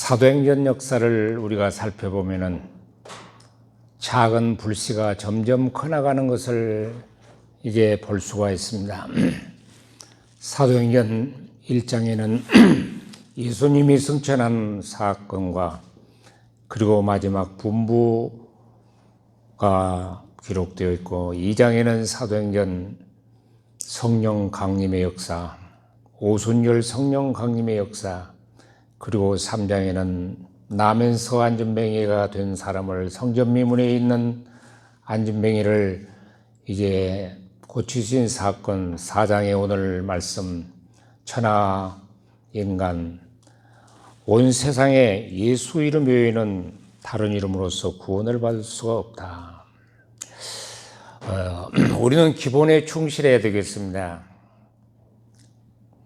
사도행전 역사를 우리가 살펴보면은 작은 불씨가 점점 커나가는 것을 이제 볼 수가 있습니다. 사도행전 1장에는 예수님이 승천한 사건과 그리고 마지막 분부가 기록되어 있고, 2장에는 사도행전 성령 강림의 역사, 오순절 성령 강림의 역사, 그리고 3장에는 나면서 안전뱅이가 된 사람을 성전미문에 있는 안전뱅이를 이제 고치신 사건, 4장의 오늘 말씀, 천하 인간, 온 세상에 예수 이름 외에는 다른 이름으로서 구원을 받을 수가 없다. 우리는 기본에 충실해야 되겠습니다.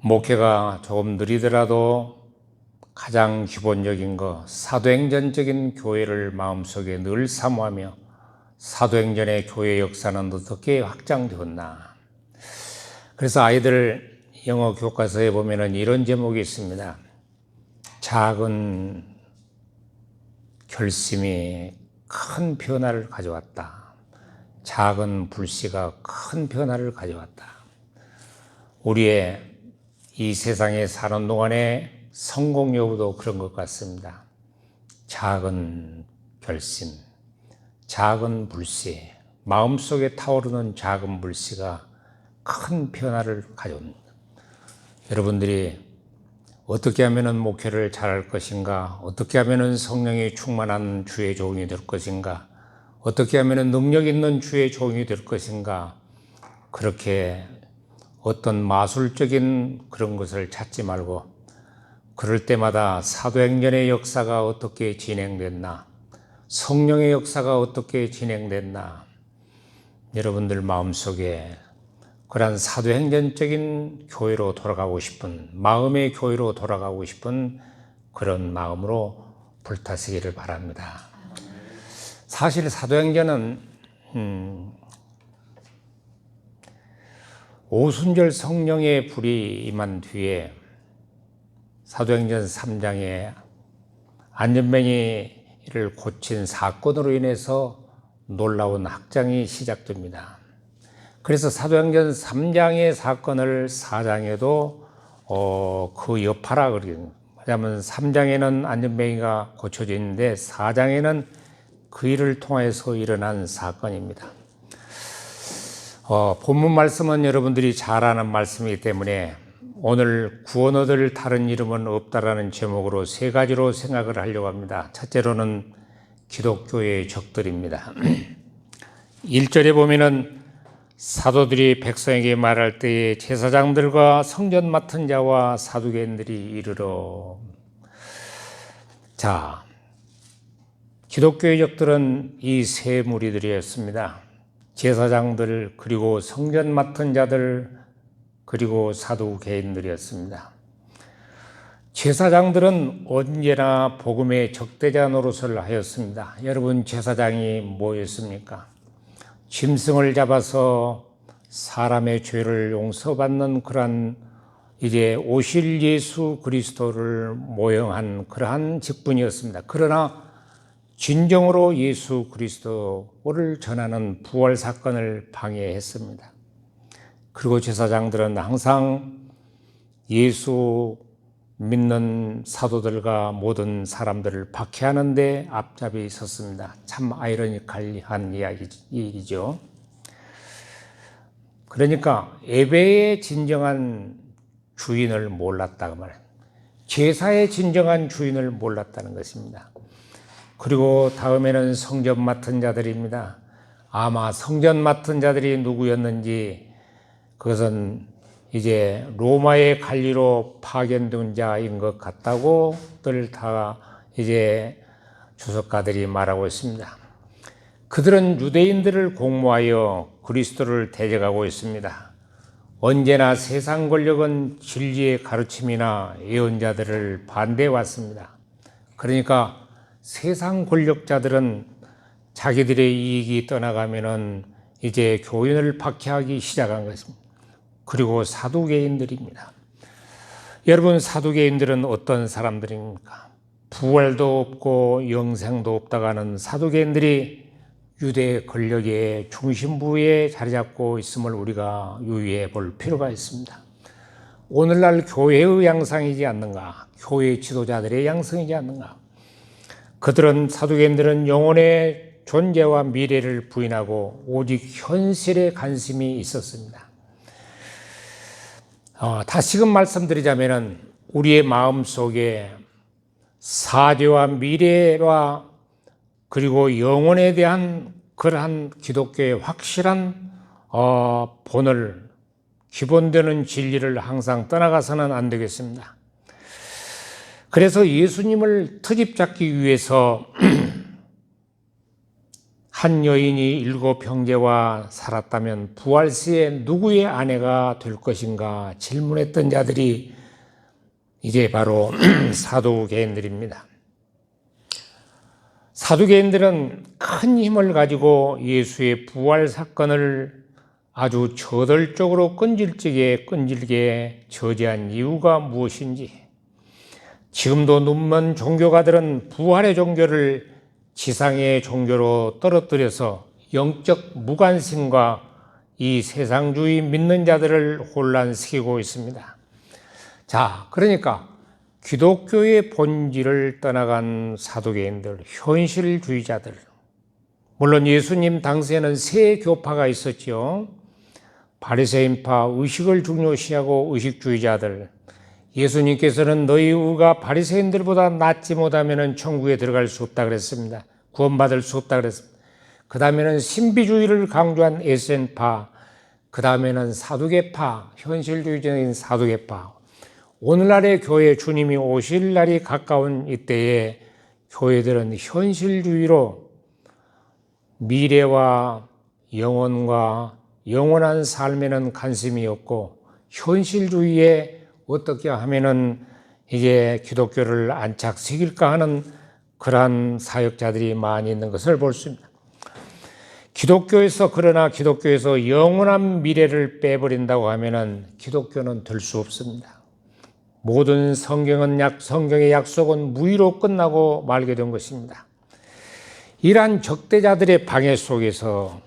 목회가 조금 느리더라도 가장 기본적인 거, 사도행전적인 교회를 마음속에 늘 사모하며 사도행전의 교회 역사는 어떻게 확장되었나. 그래서 아이들 영어 교과서에 보면은 이런 제목이 있습니다. 작은 결심이 큰 변화를 가져왔다. 작은 불씨가 큰 변화를 가져왔다. 우리의 이 세상에 사는 동안에 성공 여부도 그런 것 같습니다. 작은 결심, 작은 불씨, 마음속에 타오르는 작은 불씨가 큰 변화를 가져옵니다. 여러분들이 어떻게 하면 목회를 잘할 것인가, 어떻게 하면 성령이 충만한 주의 종이 될 것인가, 어떻게 하면 능력 있는 주의 종이 될 것인가, 그렇게 어떤 마술적인 그런 것을 찾지 말고 그럴 때마다 사도행전의 역사가 어떻게 진행됐나, 성령의 역사가 어떻게 진행됐나, 여러분들 마음속에 그러한 사도행전적인 교회로 돌아가고 싶은, 마음의 교회로 돌아가고 싶은 그런 마음으로 불타시기를 바랍니다. 사실 사도행전은 오순절 성령의 불이 임한 뒤에 사도행전 3장에 안전뱅이를 고친 사건으로 인해서 놀라운 확장이 시작됩니다. 그래서 사도행전 3장의 사건을 4장에도 그 여파라 그러거든요. 왜냐하면 3장에는 안전뱅이가 고쳐져 있는데 4장에는 그 일을 통해서 일어난 사건입니다. 본문 말씀은 여러분들이 잘 아는 말씀이기 때문에 오늘 구원 얻을 다른 이름은 없다라는 제목으로 세 가지로 생각을 하려고 합니다. 첫째로는 기독교의 적들입니다. 1절에 보면은 사도들이 백성에게 말할 때에 제사장들과 성전 맡은 자와 사두개인들이 이르러. 자, 기독교의 적들은 이 세 무리들이었습니다. 제사장들, 그리고 성전 맡은 자들, 그리고 사두개인들이었습니다. 제사장들은 언제나 복음의 적대자 노릇을 하였습니다. 여러분, 제사장이 뭐였습니까? 짐승을 잡아서 사람의 죄를 용서받는 그러한 이제 오실 예수 그리스도를 모형한 그러한 직분이었습니다. 그러나 진정으로 예수 그리스도를 전하는 부활 사건을 방해했습니다. 그리고 제사장들은 항상 예수 믿는 사도들과 모든 사람들을 박해하는 데 앞잡이 섰습니다. 참 아이러니컬한 일이죠. 그러니까 예배의 진정한 주인을 몰랐다고 말해요. 제사의 진정한 주인을 몰랐다는 것입니다. 그리고 다음에는 성전 맡은 자들입니다. 아마 성전 맡은 자들이 누구였는지 그것은 이제 로마의 관리로 파견된 자인 것 같다고들 다 이제 주석가들이 말하고 있습니다. 그들은 유대인들을 공모하여 그리스도를 대적하고 있습니다. 언제나 세상 권력은 진리의 가르침이나 예언자들을 반대해 왔습니다. 그러니까 세상 권력자들은 자기들의 이익이 떠나가면은 이제 교인을 박해하기 시작한 것입니다. 그리고 사두개인들입니다. 여러분, 사두개인들은 어떤 사람들입니까? 부활도 없고 영생도 없다고 하는 사두개인들이 유대 권력의 중심부에 자리 잡고 있음을 우리가 유의해 볼 필요가 있습니다. 오늘날 교회의 양상이지 않는가? 교회 지도자들의 양성이지 않는가? 그들은 사두개인들은 영혼의 존재와 미래를 부인하고 오직 현실에 관심이 있었습니다. 다시금 말씀드리자면 우리의 마음속에 사죄와 미래와 그리고 영혼에 대한 그러한 기독교의 확실한 본을 기본되는 진리를 항상 떠나가서는 안 되겠습니다. 그래서 예수님을 트집 잡기 위해서 한 여인이 7 형제와 살았다면 부활 시에 누구의 아내가 될 것인가 질문했던 자들이 이제 바로 사두개인들입니다. 사두개인들은 큰 힘을 가지고 예수의 부활 사건을 아주 저돌적으로 끈질게 저지한 이유가 무엇인지, 지금도 눈먼 종교가들은 부활의 종교를 지상의 종교로 떨어뜨려서 영적 무관심과 이 세상주의 믿는 자들을 혼란시키고 있습니다. 자, 그러니까 기독교의 본질을 떠나간 사두개인들, 현실주의자들, 물론 예수님 당시에는 세 교파가 있었죠. 바리새인파, 의식을 중요시하고 의식주의자들. 예수님께서는 너희 의가 바리새인들보다 낫지 못하면 천국에 들어갈 수 없다 그랬습니다. 구원받을 수 없다 그랬습니다. 그 다음에는 신비주의를 강조한 에센파, 그 다음에는 사두개파, 현실주의적인 사두개파. 오늘날의 교회 주님이 오실 날이 가까운 이때에 교회들은 현실주의로 미래와 영혼과 영원한 삶에는 관심이 없고 현실주의에 어떻게 하면은 이제 기독교를 안착시킬까 하는 그러한 사역자들이 많이 있는 것을 볼 수 있습니다. 그러나 기독교에서 영원한 미래를 빼버린다고 하면은 기독교는 될 수 없습니다. 모든 성경의 약속은 무의로 끝나고 말게 된 것입니다. 이러한 적대자들의 방해 속에서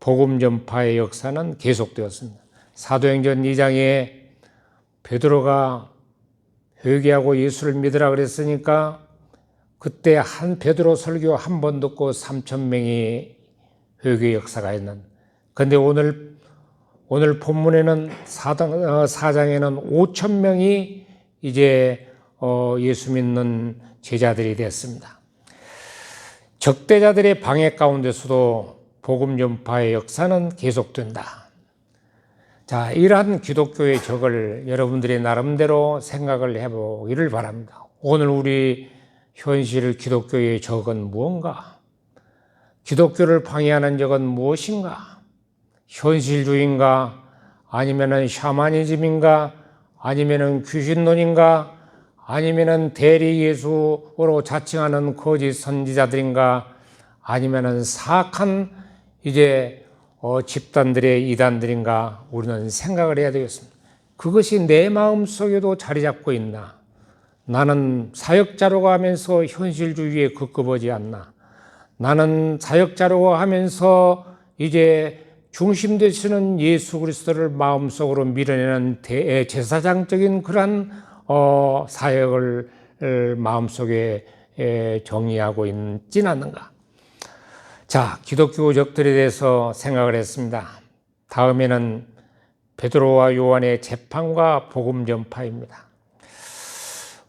복음 전파의 역사는 계속되었습니다. 사도행전 2장에 베드로가 회개하고 예수를 믿으라 그랬으니까 그때 한 베드로 설교 한 번 듣고 3,000명이 회개 역사가 있는. 그런데 오늘 본문에는 4장에는 5,000명이 이제 예수 믿는 제자들이 됐습니다. 적대자들의 방해 가운데서도 복음 전파의 역사는 계속된다. 자, 이러한 기독교의 적을 여러분들이 나름대로 생각을 해보기를 바랍니다. 오늘 우리 현실 기독교의 적은 무언가? 기독교를 방해하는 적은 무엇인가? 현실주의인가? 아니면은 샤머니즘인가? 아니면은 귀신론인가? 아니면은 대리 예수로 자칭하는 거짓 선지자들인가? 아니면은 사악한 이제 집단들의 이단들인가? 우리는 생각을 해야 되겠습니다. 그것이 내 마음속에도 자리 잡고 있나? 나는 사역자로 하면서 현실주의에 급급하지 않나? 나는 사역자로 하면서 이제 중심 되시는 예수 그리스도를 마음속으로 밀어내는 제사장적인 그런 사역을 마음속에 정의하고 있진 않는가? 자, 기독교적들에 대해서 생각을 했습니다. 다음에는 베드로와 요한의 재판과 복음 전파입니다.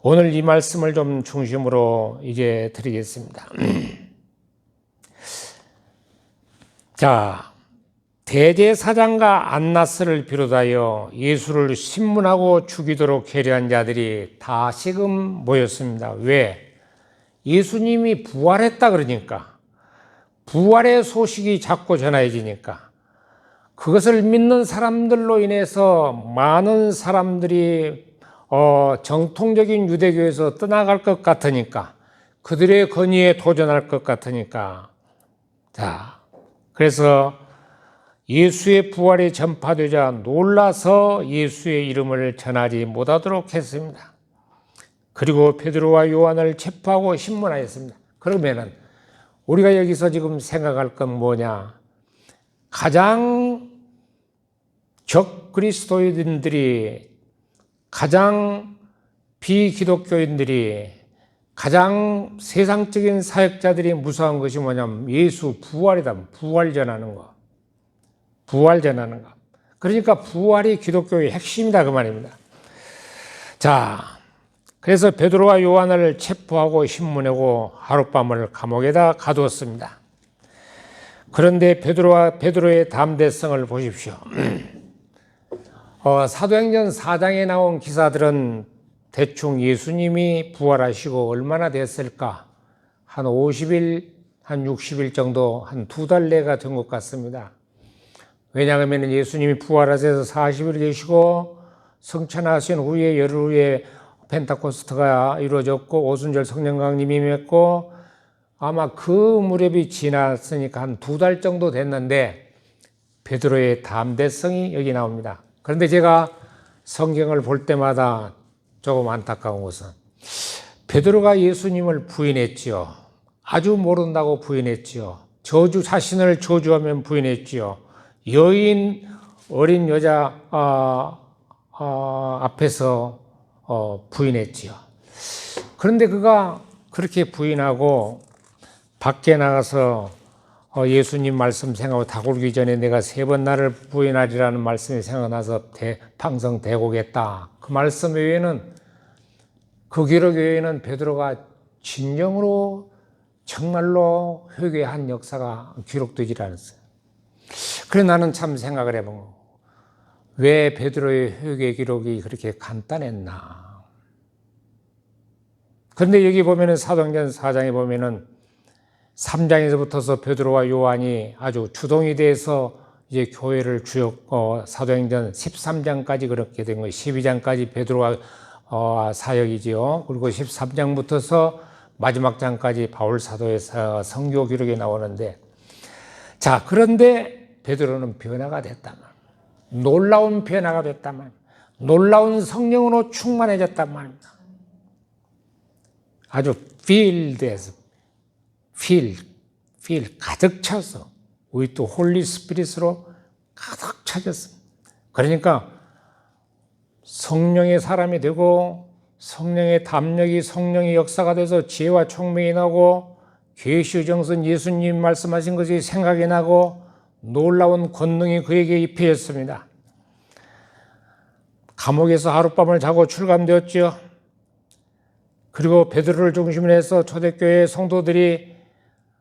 오늘 이 말씀을 좀 중심으로 이제 드리겠습니다. 자, 대제사장과 안나스를 비롯하여 예수를 신문하고 죽이도록 계략한 자들이 다시금 모였습니다. 왜? 예수님이 부활했다 그러니까, 부활의 소식이 자꾸 전해지니까, 그것을 믿는 사람들로 인해서 많은 사람들이 정통적인 유대교에서 떠나갈 것 같으니까, 그들의 권위에 도전할 것 같으니까, 자, 그래서 예수의 부활이 전파되자 놀라서 예수의 이름을 전하지 못하도록 했습니다. 그리고 베드로와 요한을 체포하고 신문하였습니다. 그러면은 우리가 여기서 지금 생각할 건 뭐냐? 가장 적그리스도인들이, 가장 비기독교인들이, 가장 세상적인 사역자들이 무서워한 것이 뭐냐면 예수 부활이다. 부활 전하는 거. 부활 전하는 거. 그러니까 부활이 기독교의 핵심이다 그 말입니다. 자, 그래서 베드로와 요한을 체포하고 신문하고 하룻밤을 감옥에다 가두었습니다. 그런데 베드로의 담대성을 보십시오. 사도행전 4장에 나온 기사들은 대충 예수님이 부활하시고 얼마나 됐을까? 한 50일, 한 60일 정도, 한 2달 내가 된 것 같습니다. 왜냐하면 예수님이 부활하셔서 40일 계시고 성천하신 후에 열흘 후에 펜타코스트가 이루어졌고 오순절 성령 강림이 임했고 아마 그 무렵이 지났으니까 한 2달 정도 됐는데 베드로의 담대성이 여기 나옵니다. 그런데 제가 성경을 볼 때마다 조금 안타까운 것은 베드로가 예수님을 부인했지요. 아주 모른다고 부인했지요. 자신을 저주하면 부인했지요. 여인 어린 여자 앞에서 부인했지요. 그런데 그가 그렇게 부인하고 밖에 나가서 예수님 말씀 생각하고 다 굴기 전에 내가 3번 나를 부인하리라는 말씀이 생각나서 방성 대고겠다. 그 말씀 외에는, 그 기록 외에는 베드로가 진정으로 정말로 회개한 역사가 기록되지 않았어요. 그래 나는 참 생각을 해본 거고, 왜 베드로의 회개 기록이 그렇게 간단했나. 그런데 여기 보면은 사도행전 4장에 보면은 3장에서부터서 베드로와 요한이 아주 주동이 돼서 이제 교회를 사도행전 13장까지 그렇게 된 거예요. 12장까지 베드로와 사역이지요. 그리고 13장부터서 마지막 장까지 바울 사도의 선교 기록이 나오는데, 자, 그런데 베드로는 변화가 됐단 말이에요. 놀라운 변화가 됐단 말이에요. 놀라운 성령으로 충만해졌단 말입니다. 아주 가득 차서 with 홀리 스피릿으로 가득 차졌습니다. 그러니까 성령의 사람이 되고 성령의 담력이 성령의 역사가 돼서 지혜와 총명이 나고 계시 정선 예수님 말씀하신 것이 생각이 나고 놀라운 권능이 그에게 입혀졌습니다. 감옥에서 하룻밤을 자고 출감되었죠. 그리고 베드로를 중심으로 해서 초대교회 성도들이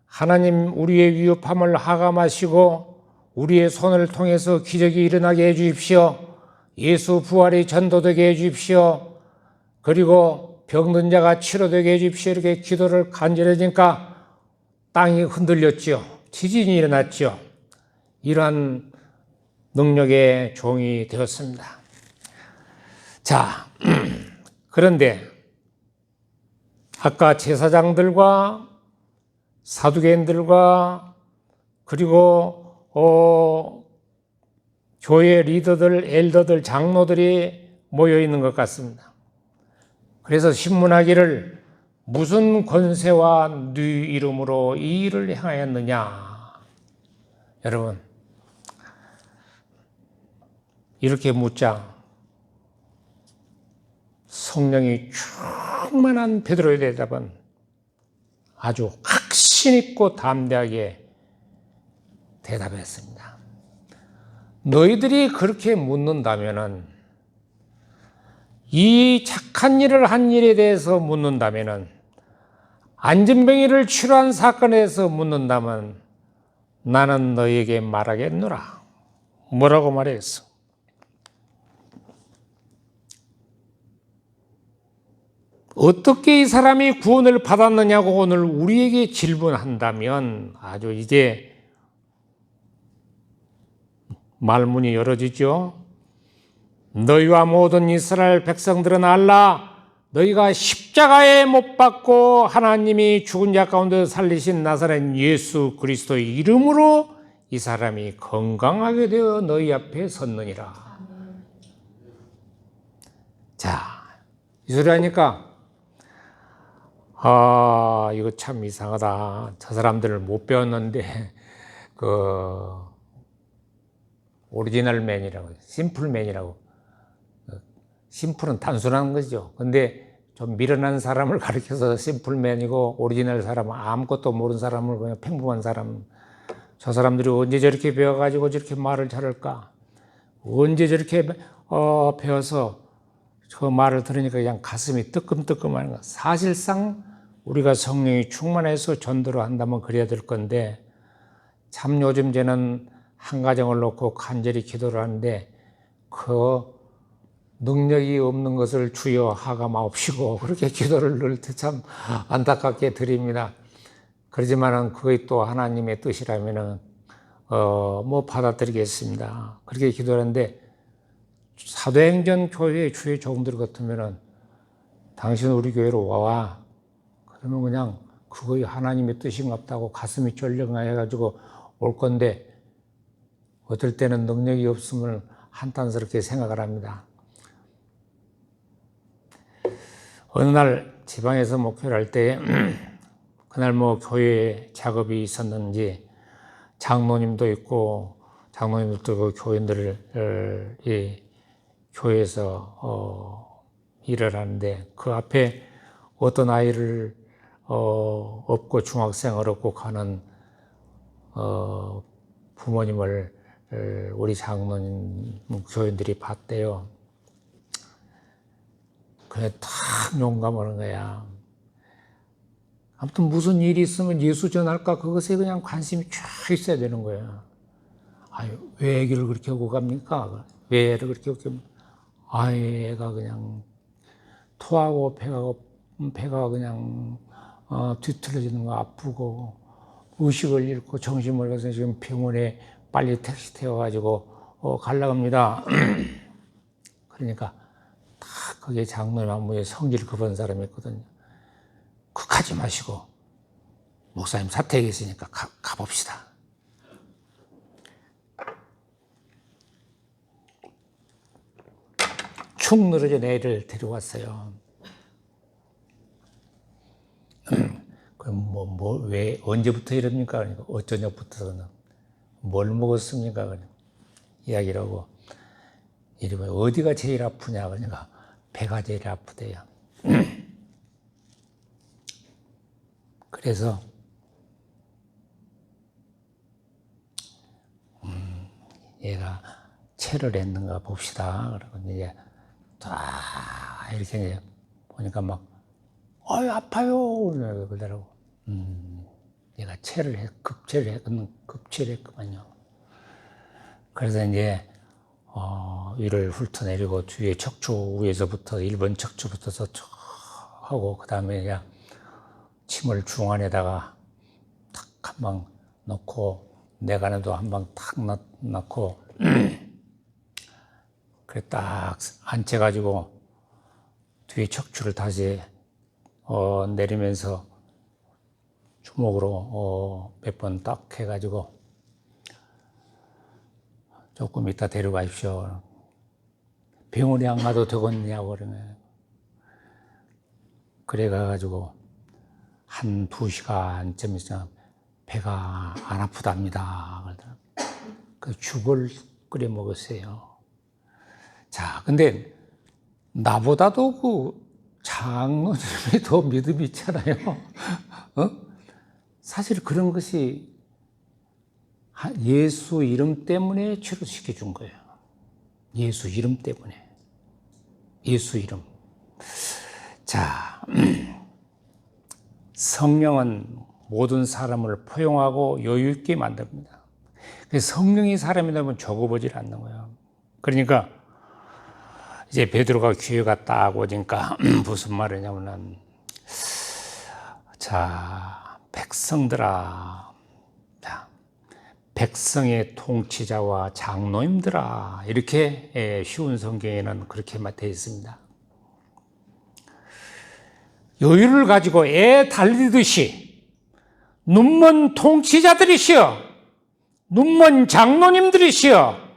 하나님 우리의 위협함을 하감하시고 우리의 손을 통해서 기적이 일어나게 해 주십시오. 예수 부활이 전도되게 해 주십시오. 그리고 병든 자가 치료되게 해 주십시오. 이렇게 기도를 간절해지니까 땅이 흔들렸지요. 지진이 일어났지요. 이러한 능력의 종이 되었습니다. 자, 그런데 아까 제사장들과 사두개인들과 그리고 교회 리더들, 엘더들, 장로들이 모여 있는 것 같습니다. 그래서 신문하기를 무슨 권세와 네 이름으로 이 일을 행하였느냐. 여러분, 이렇게 묻자 성령이 충만한 베드로의 대답은 아주 확신 있고 담대하게 대답했습니다. 너희들이 그렇게 묻는다면은, 이 착한 일을 한 일에 대해서 묻는다면은, 안전병이를 치료한 사건에 대해서 묻는다면 나는 너희에게 말하겠노라. 뭐라고 말했어? 어떻게 이 사람이 구원을 받았느냐고 오늘 우리에게 질문한다면 아주 이제 말문이 열어지죠. 너희와 모든 이스라엘 백성들은 알라. 너희가 십자가에 못 박고 하나님이 죽은 자 가운데 살리신 나사렛 예수 그리스도의 이름으로 이 사람이 건강하게 되어 너희 앞에 섰느니라. 자, 이 소리 하니까 이거 참 이상하다. 저 사람들을 못 배웠는데, 오리지널맨이라고, 심플맨이라고. 심플은 단순한 거죠. 근데 좀 미련한 사람을 가리켜서 심플맨이고, 오리지널 사람은 아무것도 모르는 사람을 그냥 평범한 사람. 저 사람들이 언제 저렇게 배워가지고 저렇게 말을 잘할까? 언제 저렇게 배워서 저 말을 들으니까 그냥 가슴이 뜨끔뜨끔하는 거. 사실상 우리가 성령이 충만해서 전도를 한다면 그래야 될 건데, 참 요즘 저는 한 가정을 놓고 간절히 기도를 하는데 그 능력이 없는 것을 주여 하감하옵시고 그렇게 기도를 늘 때 참 안타깝게 드립니다. 그러지만은 그게 또 하나님의 뜻이라면은 뭐 받아들이겠습니다. 그렇게 기도하는데, 사도행전 교회의 주의 종들 같으면은 당신 우리 교회로 와와. 그러면 그냥 그거이 하나님의 뜻인갑다고 가슴이 쫄렁해가지고 올 건데, 어떨 때는 능력이 없음을 한탄스럽게 생각을 합니다. 어느 날 지방에서 목회를 할 때 그날 뭐 교회 작업이 있었는지 장로님도 있고 장로님들도 그 교인들을 교회에서 일을 하는데, 그 앞에 어떤 아이를 업고 중학생을 업고 가는 부모님을 우리 장로님 교인들이 봤대요. 그냥 다 용감하는 거야. 아무튼 무슨 일이 있으면 예수 전할까 그것에 그냥 관심이 쫙 있어야 되는 거예요. 아유, 왜 애기를 그렇게 오고 갑니까? 왜 애를 그렇게 오고 갑니까? 애가 그냥 토하고 배가 그냥 뒤틀려지는 거 아프고 의식을 잃고 정신을 잃어서 지금 병원에 빨리 택시 태워가지고 가려고 합니다. 그러니까 다 거기에 장로님 한 분이 성질 급한 사람이 있거든요. 극하지 마시고 목사님 사택에 있으니까 가봅시다. 축 늘어진 애를 데려왔어요. 그럼 왜 언제부터 이럽니까? 그러니까 어쩌냐부터 뭘 먹었습니까? 그러니까 이야기를 하고, 이러면 어디가 제일 아프냐? 그러니까 배가 제일 아프대요. 그래서 얘가 체를 했는가 봅시다. 그러고 이제 다 이렇게 이제 보니까 막 아파요 그러더라고. 얘가 급체를 했구만요. 그래서 이제 위를 훑어내리고 뒤에 척추 위에서부터 1번 척추부터 하고, 그 다음에 그냥 침을 중안에다가 탁 한 방 넣고 내간에도 한 방 탁 넣고 그래 딱 앉혀가지고 뒤에 척추를 다시 내리면서 주먹으로 몇 번 딱 해가지고 조금 이따 데려가십시오. 병원에 안 가도 되겠냐고 그러네. 그래 가가지고 한 2시간쯤 있으면 배가 안 아프답니다. 그 죽을 끓여 먹었어요. 자, 근데 나보다도 그 장로님이 더 믿음이 있잖아요. 사실 그런 것이 예수 이름 때문에 치료시켜 준 거예요. 예수 이름 때문에. 예수 이름. 자, 성령은 모든 사람을 포용하고 여유 있게 만듭니다. 성령이 사람이 되면 적어보질 않는 거예요. 그러니까 이제 베드로가 기회가 딱 오니까 무슨 말이냐면은, 자, 백성들아, 자, 백성의 통치자와 장로님들아, 이렇게 쉬운 성경에는 그렇게 되어 있습니다. 여유를 가지고 애 달리듯이 눈먼 통치자들이시여, 눈먼 장로님들이시여,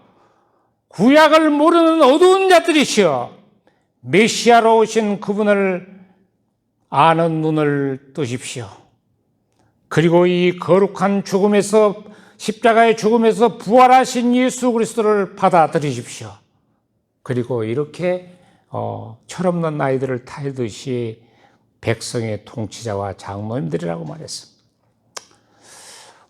구약을 모르는 어두운 자들이시여, 메시아로 오신 그분을 아는 눈을 뜨십시오. 그리고 이 거룩한 죽음에서, 십자가의 죽음에서 부활하신 예수 그리스도를 받아들이십시오. 그리고 이렇게 철없는 아이들을 타이듯이 백성의 통치자와 장로님들이라고 말했습니다.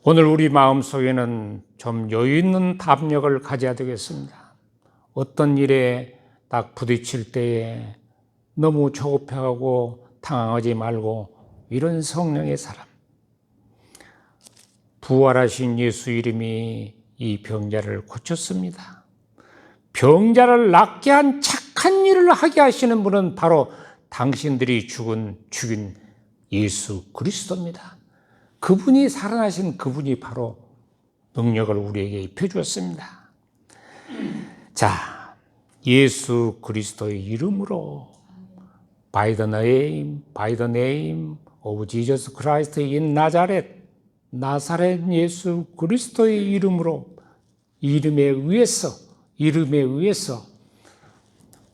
오늘 우리 마음속에는 좀 여유 있는 담력을 가져야 되겠습니다. 어떤 일에 딱 부딪힐 때에 너무 조급해하고 당황하지 말고 이런 성령의 사람, 부활하신 예수 이름이 이 병자를 고쳤습니다. 병자를 낫게 한 착한 일을 하게 하시는 분은 바로 당신들이 죽인 예수 그리스도입니다. 그분이 살아나신 그분이 바로 능력을 우리에게 입혀주었습니다. 자, 예수 그리스도의 이름으로 by the name of Jesus Christ in Nazareth, 나사렛 예수 그리스도의 이름으로, 이름에 의해서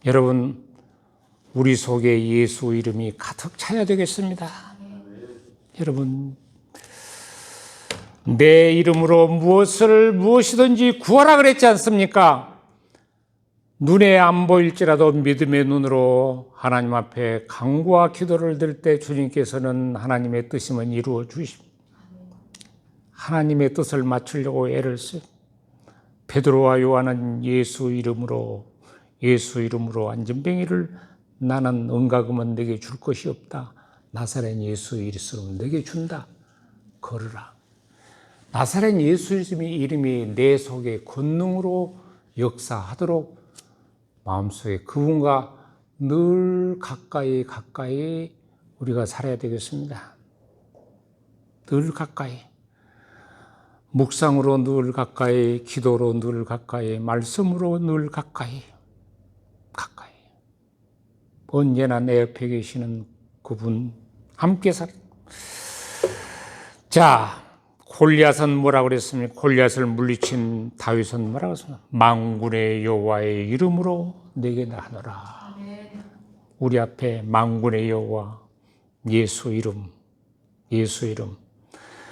여러분 우리 속에 예수 이름이 가득 차야 되겠습니다. 여러분, 내 이름으로 무엇이든지 구하라 그랬지 않습니까? 눈에 안 보일지라도 믿음의 눈으로 하나님 앞에 간구와 기도를 들 때 주님께서는 하나님의 뜻이면 이루어 주십니다. 하나님의 뜻을 맞추려고 애를 쓰. 베드로와 요한은 예수 이름으로 안전뱅이를 나는 은가금은 내게 줄 것이 없다. 나사렛 예수 이름으로 내게 준다. 걸으라. 나사렛 예수 이름이 내 속에 권능으로 역사하도록 마음속에 그분과 늘 가까이 우리가 살아야 되겠습니다. 늘 가까이. 묵상으로 늘 가까이, 기도로 늘 가까이, 말씀으로 늘 가까이. 언제나 내 옆에 계시는 그분 함께 살. 자, 골리앗은 뭐라고 그랬습니까? 골리앗을 물리친 다윗은 뭐라고 했습니까? 만군의 여호와의 이름으로 내게 나노라. 우리 앞에 만군의 여호와, 예수 이름.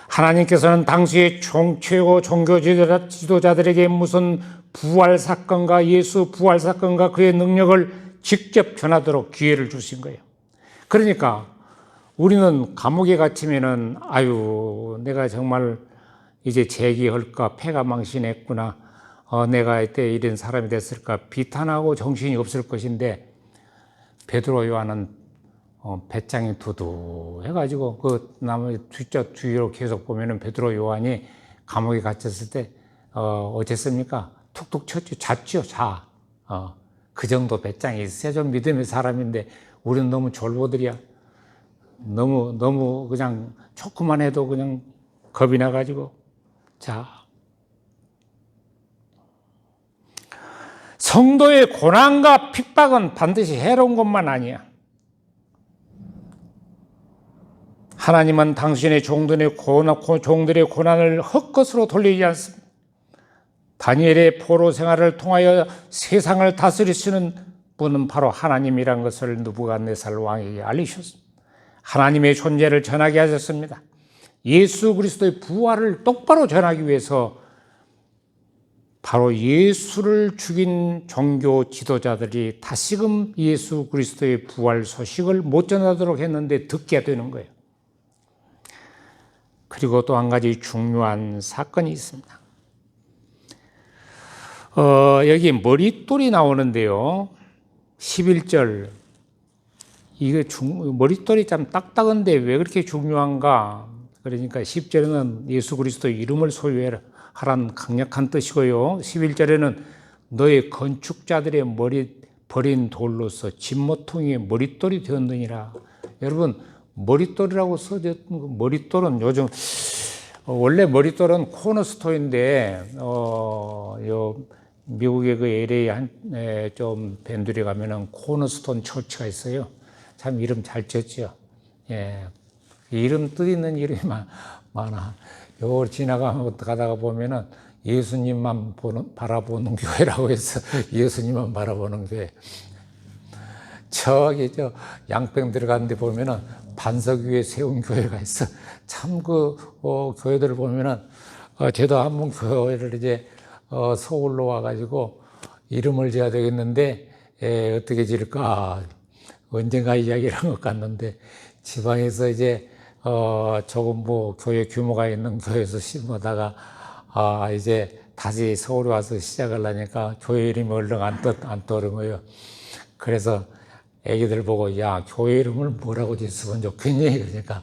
하나님께서는 당시의 최고 종교 지도자들에게 무슨 부활 사건과 예수 부활 사건과 그의 능력을 직접 전하도록 기회를 주신 거예요. 그러니까 우리는 감옥에 갇히면은 아유 내가 정말 이제 재기할까 패가 망신했구나 내가 이때 이런 사람이 됐을까 비탄하고 정신이 없을 것인데 베드로 요한은 배짱이 두두해가지고 그 나무 뒤로 계속 보면은 베드로 요한이 감옥에 갇혔을 때 어쨌습니까? 툭툭 잤죠. 그 정도 배짱이 있어야 좀 믿음의 사람인데 우리는 너무 졸보들이야. 너무 그냥 조금만 해도 그냥 겁이 나가지고. 자, 성도의 고난과 핍박은 반드시 해로운 것만 아니야. 하나님은 당신의 종들의 고난을 헛것으로 돌리지 않습니다. 다니엘의 포로 생활을 통하여 세상을 다스리시는 분은 바로 하나님이란 것을 느부갓네살 왕에게 알리셨습니다. 하나님의 존재를 전하게 하셨습니다. 예수 그리스도의 부활을 똑바로 전하기 위해서 바로 예수를 죽인 종교 지도자들이 다시금 예수 그리스도의 부활 소식을 못 전하도록 했는데 듣게 되는 거예요. 그리고 또 한 가지 중요한 사건이 있습니다. 여기 머릿돌이 나오는데요. 11절. 이게 머릿돌이 참 딱딱한데 왜 그렇게 중요한가? 그러니까 10절에는 예수 그리스도의 이름을 소유하라는 강력한 뜻이고요. 11절에는 너의 건축자들의 머리 버린 돌로서 진모퉁이의 머릿돌이 되었느니라. 여러분 머릿돌이라고 써졌던 머릿돌은 요즘 원래 머릿돌은 코너스톤인데 미국의 그 LA 좀 밴드에 가면은 코너스톤 처치가 있어요. 참 이름 잘 지었죠. 예, 이름 뜻 있는 이름이 많아. 요 가다가 보면은 예수님만 바라보는 교회라고 해서 예수님만 바라보는 교회. 저기 저 양평 들어가는데 보면은 반석 위에 세운 교회가 있어. 참 교회들을 보면은 저도 한번 교회를 이제 서울로 와가지고 이름을 지어야 되겠는데 어떻게 지을까 언젠가 이야기를 한 것 같는데 지방에서 이제 조금 뭐 교회 규모가 있는 교회에서 심어다가 이제 다시 서울에 와서 시작하려니까 교회 이름이 얼른 안 떠오른 거예요. 그래서 애기들 보고 야 교회 이름을 뭐라고 짓으면 좋겠니? 그러니까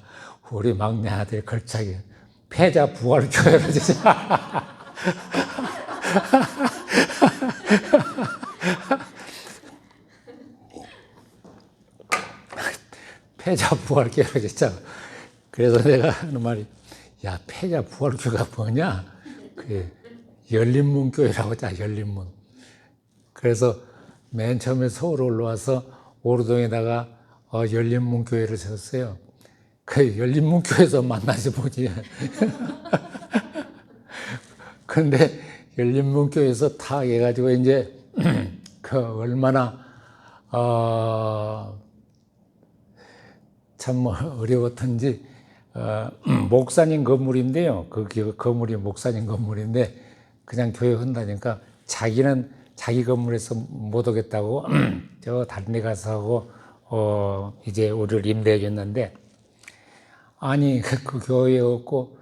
우리 막내 아들 걸작이 패자 부활교회로 짓자. 패자 부활교회로 짓자. 그래서 내가 하는 말이 야 패자 부활교회가 뭐냐? 그 열린문교회라고 하자. 열린문. 그래서 맨 처음에 서울 올라와서 오르동에다가 열린문교회를 세웠어요. 그 열린문교회에서 만나지 뭐지. 그런데 열린문교회에서 타락해가지고 이제 그 얼마나 참 어려웠던지 목사님 건물인데요. 그 건물이 목사님 건물인데 그냥 교회 한다니까 자기는 자기 건물에서 못 오겠다고 저 다른 데 가서 하고 이제 우리를 임대해 줬는데 아니 그 교회에 없고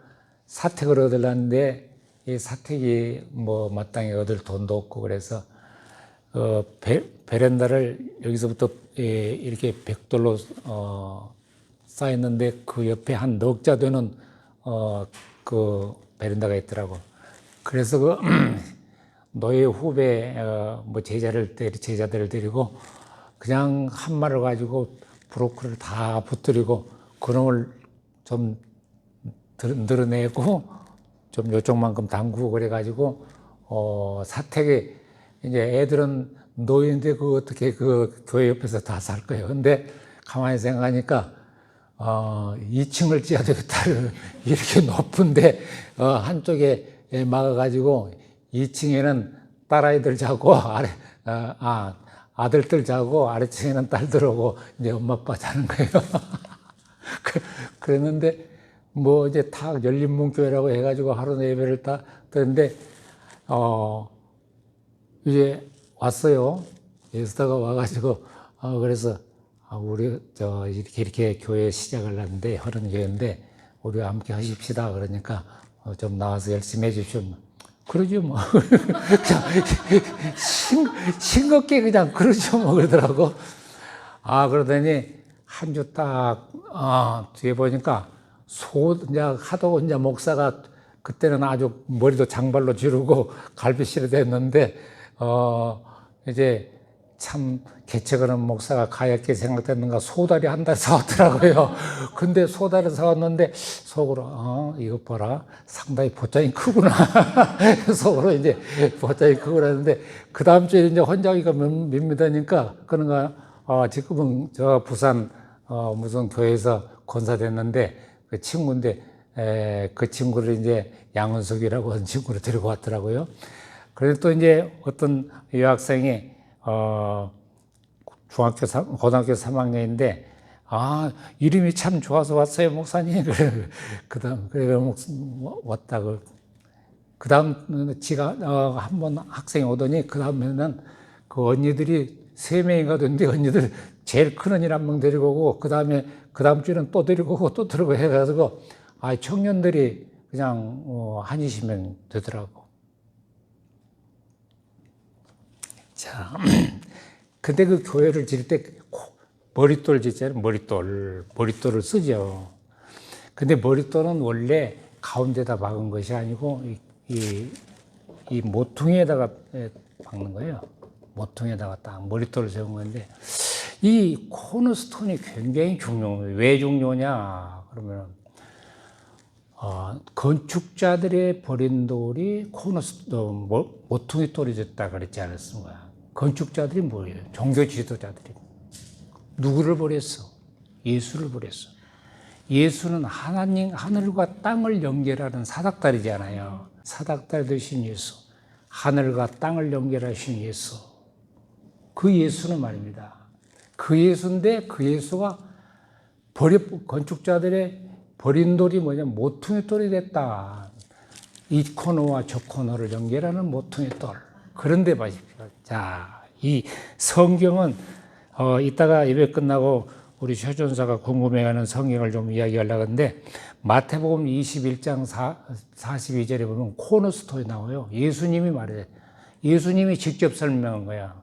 사택을 얻으려는데 이 사택이 뭐 마땅히 얻을 돈도 없고 그래서 베란다를 여기서부터 이렇게 벽돌로 쌓였는데 그 옆에 한 넉 자 되는 그 베란다가 있더라고. 그래서 그 노예 후배 뭐 제자들을 데리고 그냥 한 말을 가지고 브로커를 다 붙들이고 그놈을 좀 늘어내고 좀 요쪽만큼 담그고 그래가지고 사택에 이제 애들은 노예인데 그 어떻게 그 교회 옆에서 다 살 거예요. 근데 가만히 생각하니까 2층을 지어야 되겠다. 이렇게 높은데 한쪽에 막아가지고 2층에는 딸아이들 자고 아들들 자고 아래층에는 딸들 오고 이제 엄마 아빠 자는 거예요. 그랬는데 뭐 이제 탁 열린문교회라고 해가지고 하루 예배를 딱 드는데 이제 왔어요. 예수다가 와가지고 그래서 우리 이렇게 교회 시작을 하는데 하는 교회인데 우리와 함께 하십시다. 그러니까 좀 나와서 열심히 해주십시오. 그러죠 뭐. 그냥 싱겁게 그냥 그러죠 뭐 그러더라고. 그러더니 한 주 딱 뒤에 보니까 이제 하도 이제 목사가 그때는 아주 머리도 장발로 지르고 갈비실에 됐는데 이제 참 개척하는 목사가 가엾게 생각됐는가 소다리 한 달 사왔더라고요. 근데 소다리 사왔는데 속으로 이것 봐라 상당히 보장이 크구나. 속으로 이제 보장이 크구나 했는데 그 다음 주에 이제 혼자기가 밋밋하니까 그런가 지금은 저 부산 무슨 교회에서 권사됐는데 그 친구인데 그 친구를 이제 양은석이라고 하는 친구를 데리고 왔더라고요. 그래서 또 이제 어떤 여학생이 고등학교 3학년인데 이름이 참 좋아서 왔어요 목사님. 그래 왔다고. 그 다음 지가 한 번 학생이 오더니 그 다음에는 그 언니들이 3명이가 됐는데 언니들 제일 큰 언니를 한 명 데리고 오고 그 다음 주에는 또 데리고 오고 또 데리고 해가지고 청년들이 그냥 한 20명 되더라고. 자, 근데 그 교회를 지을 때 머릿돌 짓잖아요. 머릿돌을 쓰죠. 근데 머릿돌은 원래 가운데다 박은 것이 아니고 이 모퉁이에다가 박는 거예요. 모퉁이에다가 딱 머릿돌을 세운 건데 이 코너스톤이 굉장히 중요해요. 왜 중요하냐 그러면 건축자들의 버린 돌이 코너스톤 모퉁이 돌이 됐다 그랬지 않았습니까? 건축자들이 뭐예요? 종교 지도자들이 누구를 버렸어? 예수를 버렸어. 예수는 하나님 하늘과 땅을 연결하는 사닥다리잖아요. 사닥다리 되신 예수, 하늘과 땅을 연결하신 예수, 그 예수는 말입니다. 그 예수인데 그 예수가 건축자들의 버린 돌이 뭐냐, 모퉁이 돌이 됐다. 이 코너와 저 코너를 연결하는 모퉁이 돌. 그런데 봐십시오. 자, 이 성경은 이따가 예배 끝나고 우리 최 전사가 궁금해하는 성경을 좀 이야기하려고 하는데, 마태복음 21장 42절에 보면 코너스톤이 나와요. 예수님이 말해. 예수님이 직접 설명한 거야.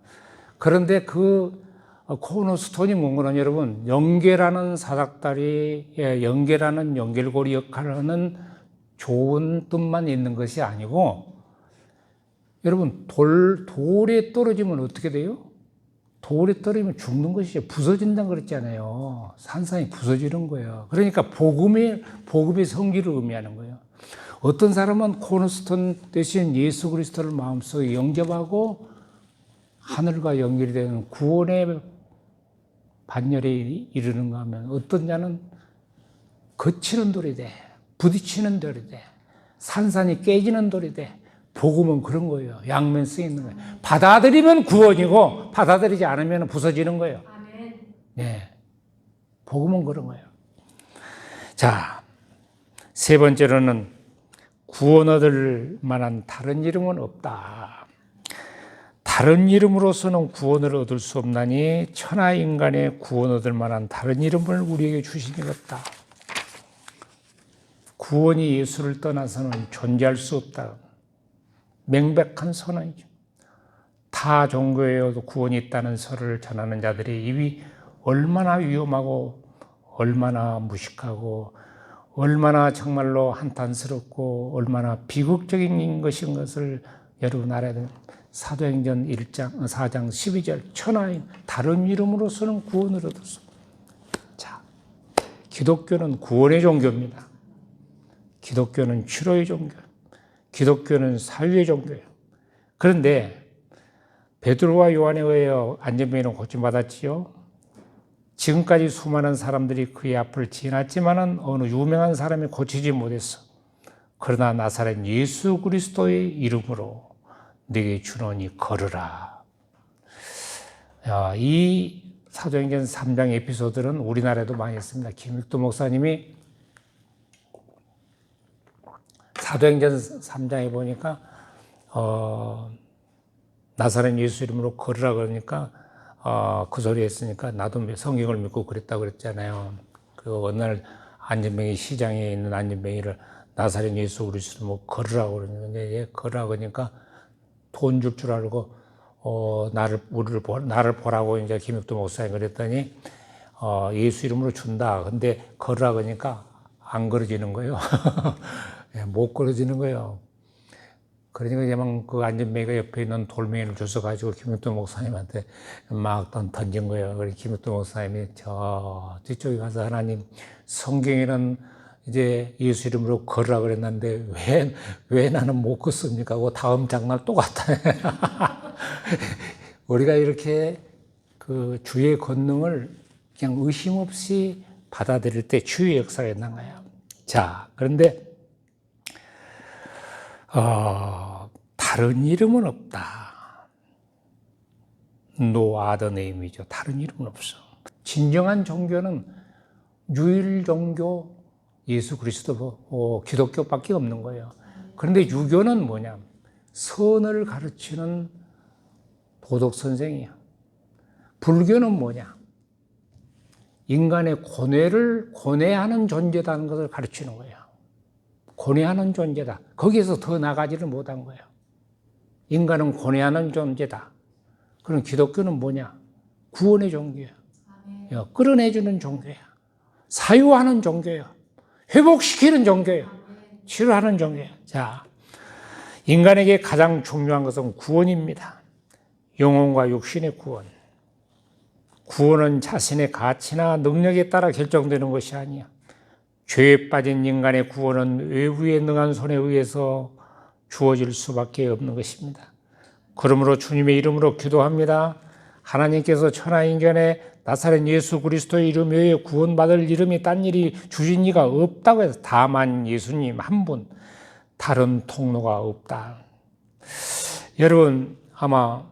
그런데 그 코너스톤이 뭔가는 여러분, 연결하는 사닥다리, 연결하는 연결고리 역할을 하는 좋은 뜻만 있는 것이 아니고, 여러분, 돌에 떨어지면 어떻게 돼요? 돌에 떨어지면 죽는 것이죠. 부서진다고 그랬잖아요. 산산이 부서지는 거예요. 그러니까 복음의 성기를 의미하는 거예요. 어떤 사람은 코너스톤 대신 예수 그리스도를 마음속에 영접하고 하늘과 연결이 되는 구원의 반열에 이르는가 하면, 어떤 자는 거치는 돌이 돼. 부딪히는 돌이 돼. 산산이 깨지는 돌이 돼. 복음은 그런 거예요. 양면 쓰여 있는 거예요. 받아들이면 구원이고 받아들이지 않으면 부서지는 거예요. 네. 복음은 그런 거예요. 자, 세 번째로는 구원 얻을 만한 다른 이름은 없다. 다른 이름으로서는 구원을 얻을 수 없나니 천하 인간의 구원 얻을 만한 다른 이름을 우리에게 주신 것 없다. 구원이 예수를 떠나서는 존재할 수 없다. 명백한 선언이죠. 타 종교에도 구원이 있다는 설을 전하는 자들의 입이 얼마나 위험하고 얼마나 무식하고 얼마나 정말로 한탄스럽고 얼마나 비극적인 것인 것을 여러분 알아야 됩니다. 사도행전 4장 12절 천하인 다른 이름으로서는 구원을 얻을 수 없다. 자, 기독교는 구원의 종교입니다. 기독교는 치료의 종교, 기독교는 사유의 종교예요. 그런데 베드로와 요한에 의하여 안전병이는 고침받았지요. 지금까지 수많은 사람들이 그의 앞을 지났지만은 어느 유명한 사람이 고치지 못했어. 그러나 나사렛 예수 그리스도의 이름으로 네게 주노니 걸으라. 이 사도행전 3장 에피소드는 우리나라에도 많이 있습니다. 김익도 목사님이 사도행전 3장에 보니까 나사렛 예수 이름으로 걸으라 그러니까 그 소리 했으니까 나도 성경을 믿고 그랬다고 그랬잖아요. 그 어느 날 안전뱅이 시장에 있는 안전뱅이를 나사렛 예수 그리스도로 걸으라고 그러는데 얘 걸으라 그러니까 돈 줄 줄 알고 나를 보라고 이제 김익도 목사님 그랬더니 예수 이름으로 준다. 근데 걸으라 그러니까 안 걸어지는 거예요. 못 걸어지는 거예요. 그러니까 그냥 그 안전뱅이가 옆에 있는 돌멩이를 주워가지고 김익도 목사님한테 막 던진 거예요. 그래서 김익도 목사님이 저 뒤쪽에 가서 하나님 성경에는 이제 예수 이름으로 걸으라 그랬는데 왜 나는 못 걷습니까? 하고 다음 장날 또 갔다. 우리가 이렇게 그 주의 권능을 그냥 의심 없이 받아들일 때 주의 역사가 있는 거예요. 자, 그런데 다른 이름은 없다. No other name이죠. 다른 이름은 없어. 진정한 종교는 유일 종교 예수 그리스도 기독교밖에 없는 거예요. 그런데 유교는 뭐냐? 선을 가르치는 도덕 선생이야. 불교는 뭐냐? 인간의 고뇌하는 존재다는 것을 가르치는 거예요. 고뇌하는 존재다. 거기에서 더 나가지를 못한 거예요. 인간은 고뇌하는 존재다. 그럼 기독교는 뭐냐? 구원의 종교야. 끌어내주는 종교야. 사유하는 종교야. 회복시키는 종교야. 치료하는 종교야. 자, 인간에게 가장 중요한 것은 구원입니다. 영혼과 육신의 구원. 구원은 자신의 가치나 능력에 따라 결정되는 것이 아니야. 죄에 빠진 인간의 구원은 외부의 능한 손에 의해서 주어질 수밖에 없는 것입니다. 그러므로 주님의 이름으로 기도합니다. 하나님께서 천하 인간에 나사렛 예수 그리스도의 이름 외에 구원받을 이름이 딴 일이 주신 이가 없다고 해서 다만 예수님 한 분, 다른 통로가 없다. 여러분 아마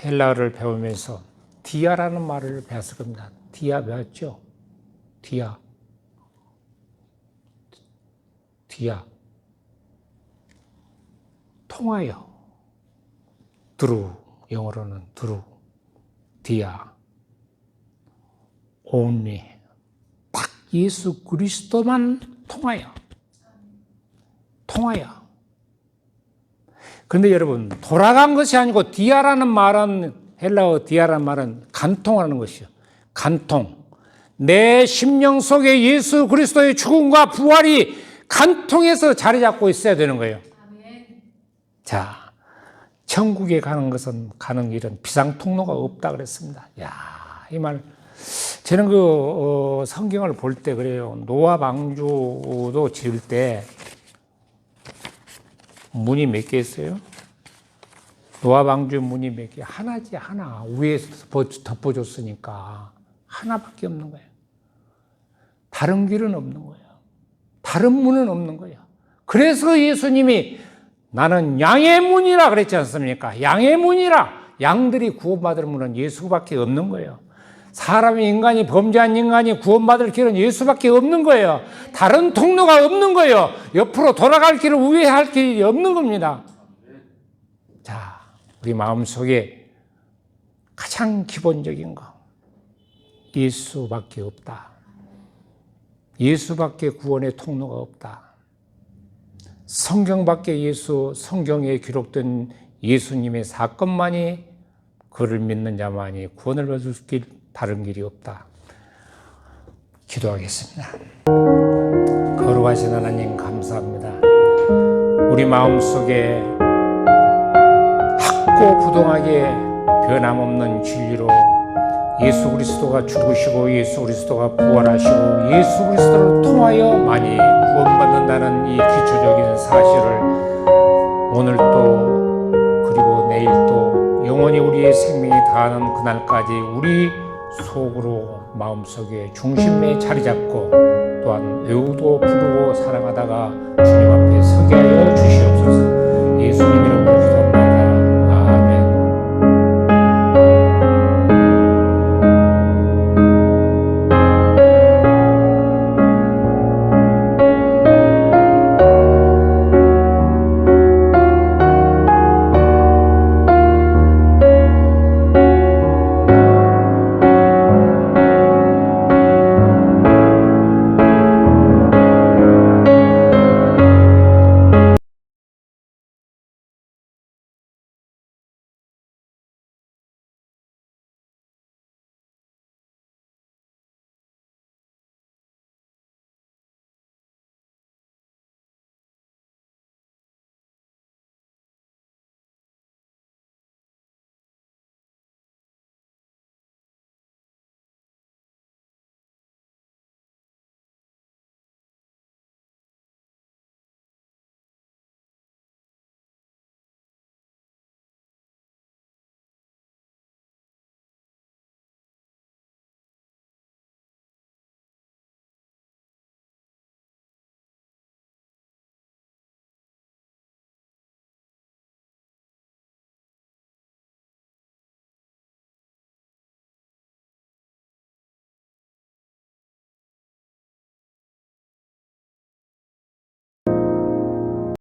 헬라어를 배우면서 디아라는 말을 배웠을 겁니다. 디아 배웠죠? 디아. 통하여. 드루, 영어로는 드루. 디아. only. 딱 예수 그리스도만 통하여. 그런데 여러분, 돌아간 것이 아니고 디아라는 말은, 헬라어 디아라는 말은 간통하는 것이요. 간통. 내 심령 속에 예수 그리스도의 죽음과 부활이 간통해서 자리 잡고 있어야 되는 거예요. 자, 천국에 가는 길은 비상통로가 없다 그랬습니다. 야, 이 말. 저는 성경을 볼 때 그래요. 노아 방주도 지을 때 문이 몇 개 있어요? 노아 방주 문이 몇 개? 하나지, 하나. 위에서 덮어줬으니까 하나밖에 없는 거예요. 다른 길은 없는 거예요. 다른 문은 없는 거예요. 그래서 예수님이 나는 양의 문이라 그랬지 않습니까? 양의 문이라. 양들이 구원받을 문은 예수밖에 없는 거예요. 사람이, 인간이, 범죄한 인간이 구원받을 길은 예수밖에 없는 거예요. 다른 통로가 없는 거예요. 옆으로 돌아갈 길을 우회할 길이 없는 겁니다. 자, 우리 마음속에 가장 기본적인 거, 예수밖에 없다. 예수밖에 구원의 통로가 없다. 성경밖에 성경에 기록된 예수님의 사건만이, 그를 믿는 자만이 구원을 받을 길, 다른 길이 없다. 기도하겠습니다. 거룩하신 하나님, 감사합니다. 우리 마음속에 학고부동하게 변함없는 진리로 예수 그리스도가 죽으시고 예수 그리스도가 부활하시고 예수 그리스도를 통하여 많이 구원받는다는 이 기초적인 사실을 오늘 또 그리고 내일 또 영원히 우리의 생명이 다하는 그날까지 우리 속으로 마음속에 중심에 자리 잡고 또한 외우도 부르고 사랑하다가 주님 앞에